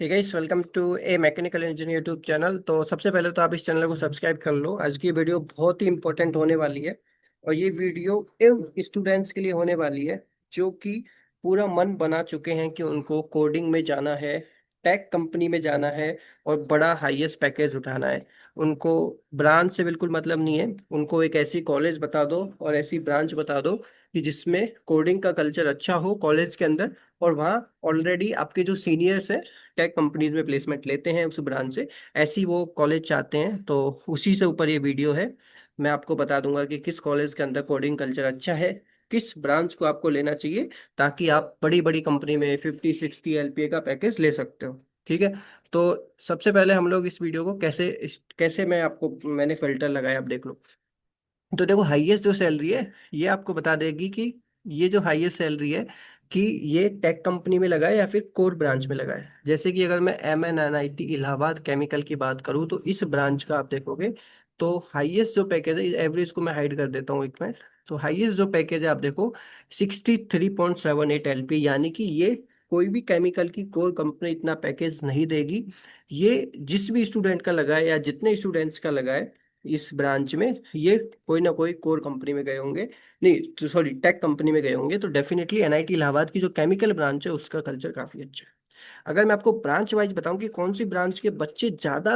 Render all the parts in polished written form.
ठीक है इस welcome to a mechanical engineer YouTube channel. तो सबसे पहले तो आप इस चैनल को सब्सक्राइब कर लो। आज की वीडियो बहुत ही इंपॉर्टेंट होने वाली है और ये वीडियो स्टूडेंट्स के लिए होने वाली है जो कि पूरा मन बना चुके हैं कि उनको कोडिंग में जाना है, टेक कंपनी में जाना है और बड़ा हाईएस्ट पैकेज उठाना है। उनको ब्रांच से बिल्कुल मतलब नहीं है, उनको एक ऐसी कॉलेज बता दो और ऐसी ब्रांच बता दो कि जिसमें कोडिंग का कल्चर अच्छा हो कॉलेज के अंदर, और वहाँ ऑलरेडी आपके जो सीनियर्स हैं टेक कंपनीज में प्लेसमेंट लेते हैं उस ब्रांच से, ऐसी वो कॉलेज चाहते हैं। तो उसी से ऊपर ये वीडियो है। मैं आपको बता दूंगा कि किस कॉलेज के अंदर कोडिंग कल्चर अच्छा है, किस ब्रांच को आपको लेना चाहिए, ताकि आप बड़ी बड़ी कंपनी में 50-60 LPA का पैकेज ले सकते हो। ठीक है। तो सबसे पहले हम लोग इस वीडियो को कैसे कैसे मैंने फिल्टर लगाया, आप देख लो। तो देखो हाईएस्ट जो सैलरी है ये आपको बता देगी कि ये जो हाईएस्ट सैलरी है कि ये टेक कंपनी में लगा है या फिर कोर ब्रांच में लगा है। जैसे कि अगर मैं MNNIT इलाहाबाद केमिकल की बात करूँ तो इस ब्रांच का आप देखोगे तो हाईएस्ट जो पैकेज है, एवरेज को मैं हाइड कर देता हूँ 1 मिनट। तो हाईएस्ट जो पैकेज है आप देखो 63.78 LP, यानी कि ये कोई भी केमिकल की कोर कंपनी इतना पैकेज नहीं देगी। ये जिस भी स्टूडेंट का लगा है या जितने स्टूडेंट्स का लगा है इस ब्रांच में, ये कोई ना कोई कोर कंपनी में गए होंगे, नहीं तो सॉरी टेक कंपनी में गए होंगे। तो डेफिनेटली NIT इलाहाबाद की जो केमिकल ब्रांच है उसका कल्चर काफी अच्छा है। अगर मैं आपको ब्रांच वाइज बताऊं कि कौन सी ब्रांच के बच्चे ज्यादा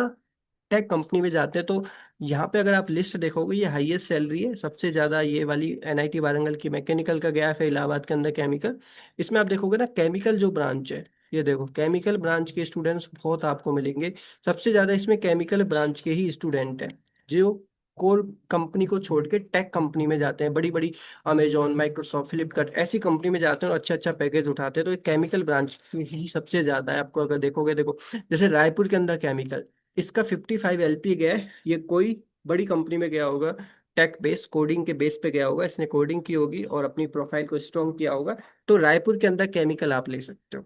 टेक कंपनी में जाते हैं, तो यहाँ पे अगर आप लिस्ट देखोगे ये हाईएस्ट सैलरी है सबसे ज्यादा ये वाली NIT वारंगल की मैकेनिकल का गया है, फिर इलाहाबाद के अंदर केमिकल। इसमें आप देखोगे ना केमिकल जो ब्रांच है, ये देखो केमिकल ब्रांच के स्टूडेंट्स बहुत आपको मिलेंगे। सबसे ज्यादा इसमें केमिकल ब्रांच के ही स्टूडेंट हैं जो कोर कंपनी को छोड़ के टेक कंपनी में जाते हैं। बड़ी बड़ी अमेजोन, माइक्रोसॉफ्ट, फ्लिपकार्ट ऐसी कंपनी में जाते हैं और अच्छा अच्छा पैकेज उठाते हैं। तो ये केमिकल ब्रांच ही सबसे ज्यादा है। आपको अगर देखोगे, देखो जैसे रायपुर के अंदर केमिकल, इसका 55 LP गया है। ये कोई बड़ी कंपनी में गया होगा, टेक बेस कोडिंग के बेस पे गया होगा, इसने कोडिंग की होगी और अपनी प्रोफाइल को स्ट्रॉन्ग किया होगा। तो रायपुर के अंदर केमिकल आप ले सकते हो।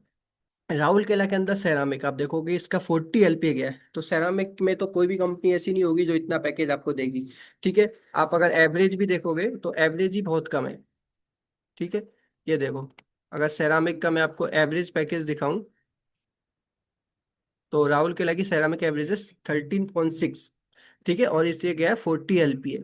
राहुल केला के अंदर सेरामिक आप देखोगे इसका 40 LP गया है। तो सेरामिक में तो कोई भी कंपनी ऐसी नहीं होगी जो इतना पैकेज आपको देगी। ठीक है। आप अगर एवरेज भी देखोगे तो एवरेज ही बहुत कम है। ठीक है। ये देखो, अगर सेरामिक का मैं आपको एवरेज पैकेज दिखाऊं तो राहुल केला की सेरामिक एवरेज है 13.6। ठीक है, और इसलिए गया है 40 LPA।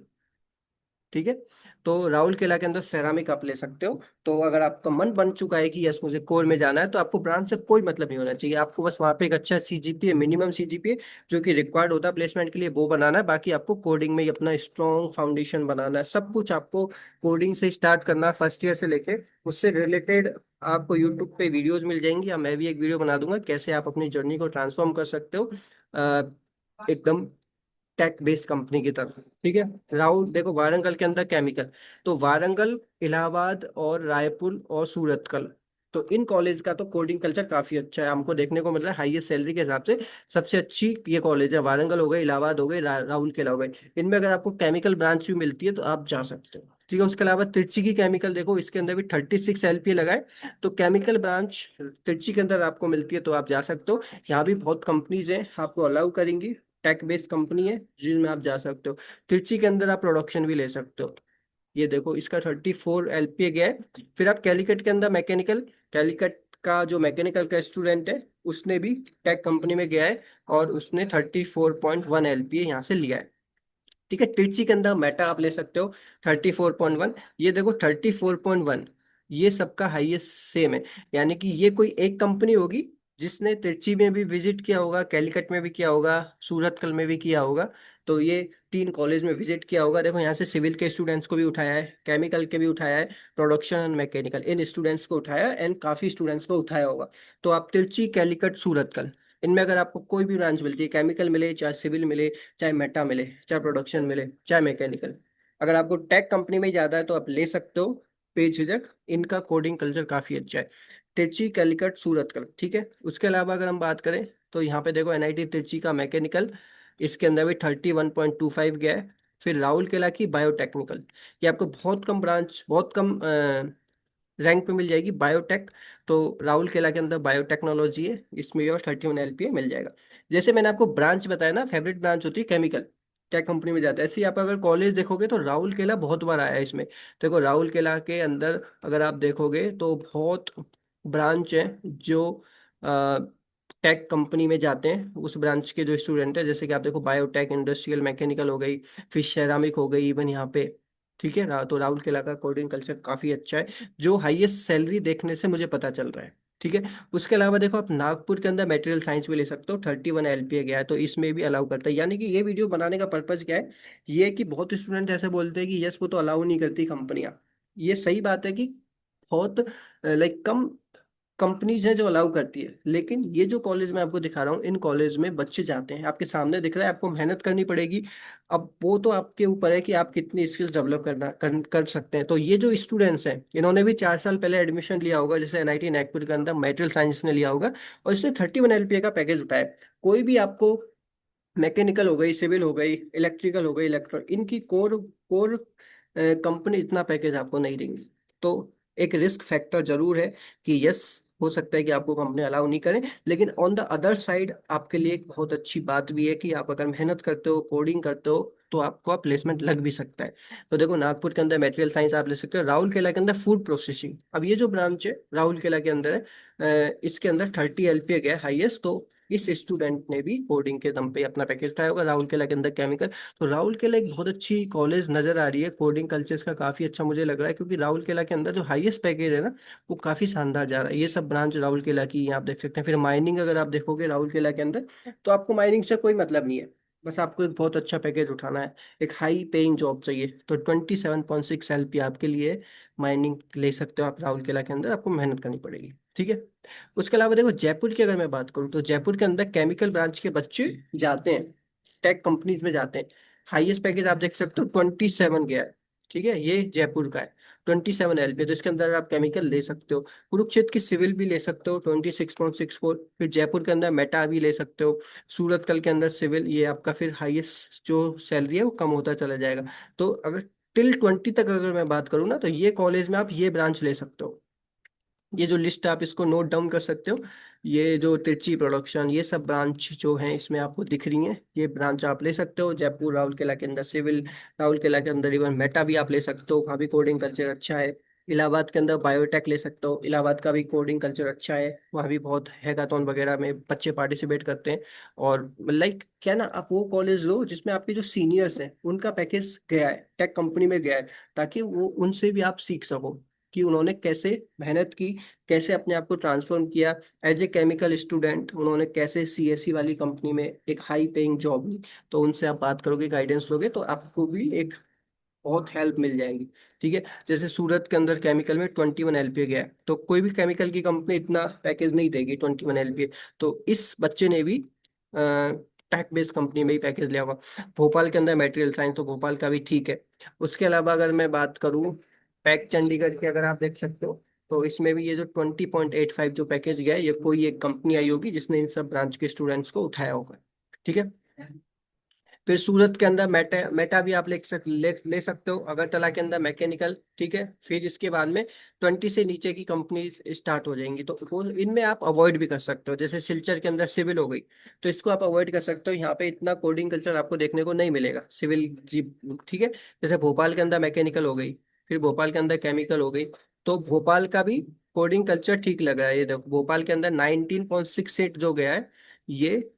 ठीक है। तो राहुल केला के अंदर सेरामिक आप ले सकते हो। तो अगर आपका मन बन चुका है कि यस मुझे कोर में जाना है, तो आपको ब्रांच से कोई मतलब नहीं होना चाहिए। आपको बस वहाँ पे एक अच्छा CGPA, मिनिमम CGPA जो कि रिक्वायर्ड होता है प्लेसमेंट के लिए, वो बनाना है। बाकी आपको कोडिंग में ही अपना स्ट्रॉन्ग फाउंडेशन बनाना है। सब कुछ आपको कोडिंग से स्टार्ट करना है फर्स्ट ईयर से लेके। उससे रिलेटेड आपको यूट्यूब पे वीडियोज मिल जाएंगी, या मैं भी एक वीडियो बना दूंगा कैसे आप अपनी जर्नी को ट्रांसफॉर्म कर सकते हो एकदम टेक बेस्ड कंपनी की तरफ। ठीक है। राहुल देखो वारंगल के अंदर केमिकल, तो वारंगल, इलाहाबाद और रायपुर और सूरतकल, तो इन कॉलेज का तो कोडिंग कल्चर काफी अच्छा है, हमको देखने को मिल रहा है हाईएस्ट सैलरी के हिसाब से सबसे अच्छी ये कॉलेज है। वारंगल हो गए, इलाहाबाद हो गए, राहुल केला हो गए। इनमें अगर आपको केमिकल ब्रांच भी मिलती है तो आप जा सकते हो। ठीक है। उसके अलावा तिरछी की केमिकल देखो, इसके अंदर भी 36 LPA लगाए। तो केमिकल ब्रांच तिरछी के अंदर आपको मिलती है तो आप जा सकते हो। यहाँ भी बहुत कंपनीज हैं आपको अलाउ करेंगी, टेक बेस्ड कंपनी है जिनमें आप जा सकते हो। तिरछी के अंदर आप प्रोडक्शन भी ले सकते हो। ये देखो इसका 34 LPA गया है। फिर आप कैलिकट के अंदर मैकेनिकल, कैलिकट का जो मैकेनिकल का स्टूडेंट है उसने भी टेक कंपनी में गया है और उसने 34.1 LPA यहाँ से लिया है। ठीक है। तिरछी के अंदर मेटा आप ले सकते हो 34.1। ये देखो 34.1, ये सबका हाईएस्ट सेम है। यानी कि ये कोई एक कंपनी होगी जिसने तिरछी में भी विजिट किया होगा, कैलिकट में भी किया होगा, सूरतकल में भी किया होगा। तो ये 3 कॉलेज में विजिट किया होगा। देखो यहाँ से सिविल के स्टूडेंट्स को भी उठाया है, केमिकल के भी उठाया है, production and mechanical in students को उठाया है, एंड काफी स्टूडेंट्स को उठाया होगा। तो आप तिरछी, कैलिकट, सूरतकल, इनमें अगर आपको कोई भी ब्रांच मिलती है, केमिकल मिले चाहे सिविल मिले, चाहे मेटा मिले, चाहे प्रोडक्शन मिले, चाहे मैकेनिकल, अगर आपको टेक कंपनी में ज्यादा है तो आप ले सकते हो बेझिझक। इनका कोडिंग कल्चर काफी अच्छा है। तिरछी, कैलिकट, सूरतगढ़। ठीक है। उसके अलावा अगर हम बात करें तो यहाँ पे देखो NIT तिरछी का मैकेनिकल, इसके अंदर भी 31.25 गया है। फिर राउरकेला केला की बायोटेक्निकल, ये आपको बहुत कम ब्रांच, बहुत कम रैंक पे मिल जाएगी, बायोटेक। तो राहुल केला के अंदर बायोटेक्नोलॉजी है, इसमें भी और 31 LPA मिल जाएगा। जैसे मैंने आपको ब्रांच बताया ना, फेवरेट ब्रांच होती है केमिकल, क्या कंपनी में जाता है। ऐसे ही आप अगर कॉलेज देखोगे तो राहुल केला बहुत बार आया है इसमें। देखो राहुल केला के अंदर अगर आप देखोगे तो बहुत ब्रांच है जो टेक कंपनी में जाते हैं उस ब्रांच के जो स्टूडेंट है, जैसे कि आप देखो बायोटेक, इंडस्ट्रियल मैकेनिकल हो गई, फिर सेरामिक हो गई इवन यहाँ पे। ठीक है, तो राहुल केला का कोडिंग कल्चर काफी अच्छा है, जो हाईएस्ट सैलरी देखने से मुझे पता चल रहा है। ठीक है। उसके अलावा देखो आप नागपुर के अंदर मटेरियल साइंस भी ले सकते हो, 31 LPA गया है, तो इसमें भी अलाउ करता है। यानी कि ये वीडियो बनाने का पर्पज क्या है, ये कि बहुत स्टूडेंट ऐसे बोलते हैं कि यस वो तो अलाउ नहीं करती कंपनियां। ये सही बात है कि बहुत लाइक कम कंपनीज हैं जो अलाउ करती है, लेकिन ये जो कॉलेज मैं आपको दिखा रहा हूँ, इन कॉलेज में बच्चे जाते हैं, आपके सामने दिख रहा है, आपको मेहनत करनी पड़ेगी। अब वो तो आपके ऊपर है कि आप कितनी स्किल्स डेवलप कर सकते हैं। तो ये जो स्टूडेंट्स हैं, इन्होंने भी 4 साल पहले एडमिशन लिया होगा, जैसे NIT नागपुर के अंदर मेटेरियल साइंस ने लिया होगा, और इसने 31 LPA का पैकेज उठाया। कोई भी आपको मैकेनिकल हो गई, सिविल हो गई, इलेक्ट्रिकल हो गई, इनकी कोर कोर कंपनी इतना पैकेज आपको नहीं देंगी। तो एक रिस्क फैक्टर जरूर है कि यस, हो सकता है कि आपको कंपनी अलाउ नहीं करें, लेकिन ऑन द अदर साइड आपके लिए एक बहुत अच्छी बात भी है कि आप अगर मेहनत करते हो, कोडिंग करते हो, तो आपको प्लेसमेंट लग भी सकता है। तो देखो नागपुर के अंदर मटेरियल साइंस आप ले सकते हो, राउरकेला के अंदर फूड प्रोसेसिंग, अब ये जो ब्रांच है राउरकेला के अंदर है, इसके अंदर 30 LPA गया हाईएस्ट। तो इस स्टूडेंट ने भी कोडिंग के दम पे अपना पैकेज उठाया होगा, राउरकेला के अंदर केमिकल। तो राउरकेला एक बहुत अच्छी कॉलेज नजर आ रही है, कोडिंग कल्चर्स का काफी अच्छा मुझे लग रहा है, क्योंकि राउरकेला के अंदर जो हाईएस्ट पैकेज है ना, वो काफी शानदार जा रहा है। ये सब ब्रांच राउरकेला की आप देख सकते हैं। फिर माइनिंग अगर आप देखोगे राउरकेला के अंदर, तो आपको माइनिंग से कोई मतलब नहीं है, बस आपको एक बहुत अच्छा पैकेज उठाना है, एक हाई पेइंग जॉब चाहिए, तो 27.6 LP आपके लिए माइनिंग ले सकते हो आप राउरकेला के अंदर, आपको मेहनत करनी पड़ेगी। ठीक है। उसके अलावा देखो जयपुर की अगर मैं बात करूँ, तो जयपुर के अंदर केमिकल ब्रांच के बच्चे जाते हैं, टेक कंपनीज में जाते हैं। हाईएस्ट पैकेज आप देख सकते हो 27 गया है। ठीक है, ये जयपुर का है, 27 LP, तो इसके अंदर आप केमिकल ले सकते हो। कुरुक्षेत्र की सिविल भी ले सकते हो 26.64। फिर जयपुर के अंदर मेटा भी ले सकते हो। सूरतकल के अंदर सिविल, ये आपका फिर हाईएस्ट जो सैलरी है वो कम होता चला जाएगा। तो अगर टिल 20 तक अगर मैं बात करूँ ना, तो ये कॉलेज में आप ये ब्रांच ले सकते हो। ये जो लिस्ट आप इसको नोट डाउन कर सकते हो, ये जो तिरछी प्रोडक्शन, ये सब ब्रांच जो हैं इसमें आपको दिख रही हैं, ये ब्रांच आप ले सकते हो। जयपुर राउरकेला के अंदर सिविल, राउरकेला के अंदर इवन मेटा भी आप ले सकते हो, वहाँ भी कोडिंग कल्चर अच्छा है। इलाहाबाद के अंदर बायोटेक ले सकते हो, इलाहाबाद का भी कोडिंग कल्चर अच्छा है, वहाँ भी बहुत हैकाथॉन वगैरह में बच्चे पार्टिसिपेट करते हैं। और लाइक क्या ना, आप वो कॉलेज लो जिसमें आपके जो सीनियर्स हैं उनका पैकेज गया है, टेक कंपनी में गया है, ताकि वो उनसे भी आप सीख सको कि उन्होंने कैसे मेहनत की, कैसे अपने आप को ट्रांसफॉर्म किया। एज ए केमिकल स्टूडेंट उन्होंने कैसे CSE वाली कंपनी में एक हाई पेइंग जॉब ली। तो उनसे आप बात करोगे, गाइडेंस लोगे, तो आपको भी एक बहुत हेल्प मिल जाएगी। ठीक है। जैसे सूरत के अंदर केमिकल में 21 LPA गया है, तो कोई भी केमिकल की कंपनी इतना पैकेज नहीं देगी 21 LPA। तो इस बच्चे ने भी टेक बेस्ड कंपनी में ही पैकेज लिया हुआ। भोपाल के अंदर मटेरियल साइंस, तो भोपाल का भी ठीक है। उसके अलावा अगर मैं बात करूँ पैक चंडीगढ़ की, अगर आप देख सकते हो, तो इसमें भी ये जो 20.85 जो पैकेज गया है, ये कोई एक कंपनी आई होगी जिसने इन सब ब्रांच के स्टूडेंट्स को उठाया होगा। ठीक है। फिर सूरत के अंदर मेटा मेटा भी आप ले सकते हो, अगरतला के अंदर मैकेनिकल। ठीक है। फिर इसके बाद में 20 से नीचे की कंपनी स्टार्ट हो जाएंगी, तो वो इनमें आप अवॉइड भी कर सकते हो। जैसे सिलचर के अंदर सिविल हो गई, तो इसको आप अवॉइड कर सकते हो, यहाँ पे इतना कोडिंग कल्चर आपको देखने को नहीं मिलेगा सिविल जी। ठीक है। जैसे भोपाल के अंदर मैकेनिकल हो गई, फिर भोपाल के अंदर केमिकल हो गई, तो भोपाल का भी कोडिंग कल्चर ठीक लग रहा है। ये देखो भोपाल के अंदर 19.68 जो गया है, ये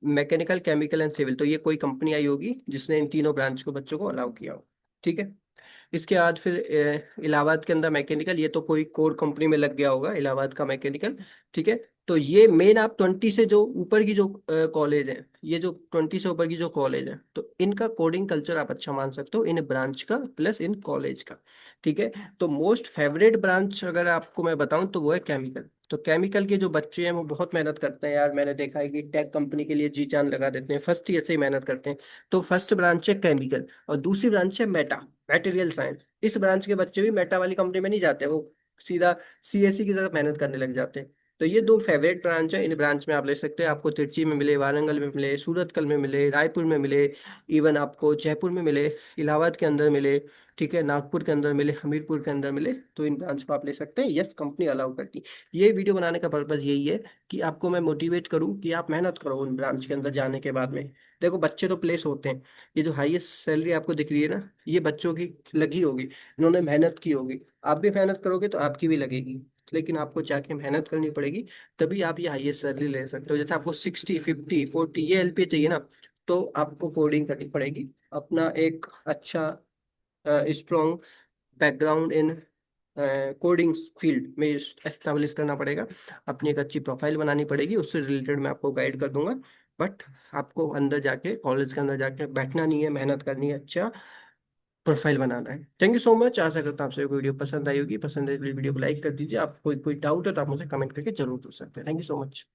मैकेनिकल, केमिकल एंड सिविल, तो ये कोई कंपनी आई होगी जिसने इन तीनों ब्रांच को बच्चों को अलाउ किया हो। ठीक है। इसके बाद फिर इलाहाबाद के अंदर मैकेनिकल, ये तो कोई कोर कंपनी में लग गया होगा इलाहाबाद का मैकेनिकल। ठीक है। तो ये मेन आप 20 से जो ऊपर की जो कॉलेज है, ये जो 20 से ऊपर की जो कॉलेज है, तो इनका कोडिंग कल्चर आप अच्छा मान सकते हो, इन ब्रांच का प्लस इन कॉलेज का। ठीक है। तो मोस्ट फेवरेट ब्रांच अगर आपको मैं बताऊं, तो वो है केमिकल। तो केमिकल के जो बच्चे हैं वो बहुत मेहनत करते हैं यार, मैंने देखा है कि टेक कंपनी के लिए जी जान लगा देते हैं, फर्स्ट ईयर से ही मेहनत करते हैं। तो फर्स्ट ब्रांच है केमिकल, और दूसरी ब्रांच है मेटा, मटेरियल साइंस। इस ब्रांच के बच्चे भी मेटा वाली कंपनी में नहीं जाते, वो सीधा CSE की तरफ मेहनत करने लग जाते हैं। तो ये दो फेवरेट ब्रांच है, इन ब्रांच में आप ले सकते हैं, आपको तिरची में मिले, वारंगल में मिले, सूरतकल में मिले, रायपुर में मिले, इवन आपको जयपुर में मिले, इलाहाबाद के अंदर मिले, ठीक है, नागपुर के अंदर मिले, हमीरपुर के अंदर मिले, तो इन ब्रांच को आप ले सकते हैं। यस, कंपनी अलाउ करती है। ये वीडियो बनाने का पर्पज यही है कि आपको मैं मोटिवेट करूं कि आप मेहनत करो उन ब्रांच के अंदर जाने के बाद में। देखो बच्चे तो प्लेस होते हैं, ये जो हाईएस्ट सैलरी आपको दिख रही है ना, ये बच्चों की लगी होगी, इन्होंने मेहनत की होगी, आप भी मेहनत करोगे तो आपकी भी लगेगी। लेकिन आपको जाके मेहनत करनी पड़ेगी, तभी आप ये हाईएस्ट सैलरी ले सकते हो। जैसे आपको 60, 50, 40 ये एलपीए चाहिए ना, तो आपको कोडिंग करनी पड़ेगी, अपना एक अच्छा strong background in coding field में एस्टेब्लिश करना पड़ेगा, अपनी एक अच्छी प्रोफाइल बनानी पड़ेगी, उससे रिलेटेड मैं आपको गाइड कर दूंगा। बट आपको अंदर जाके, कॉलेज के अंदर जाके बैठना नहीं है, मेहनत करनी है, अच्छा प्रोफाइल बनाना है। थैंक यू सो मच, आशा करता हूँ आपसे वीडियो पसंद आई होगी। पसंद है तो वीडियो को लाइक कर दीजिए। आप कोई कोई डाउट है तो आप मुझे कमेंट करके जरूर पूछ सकते हैं। Thank you so much.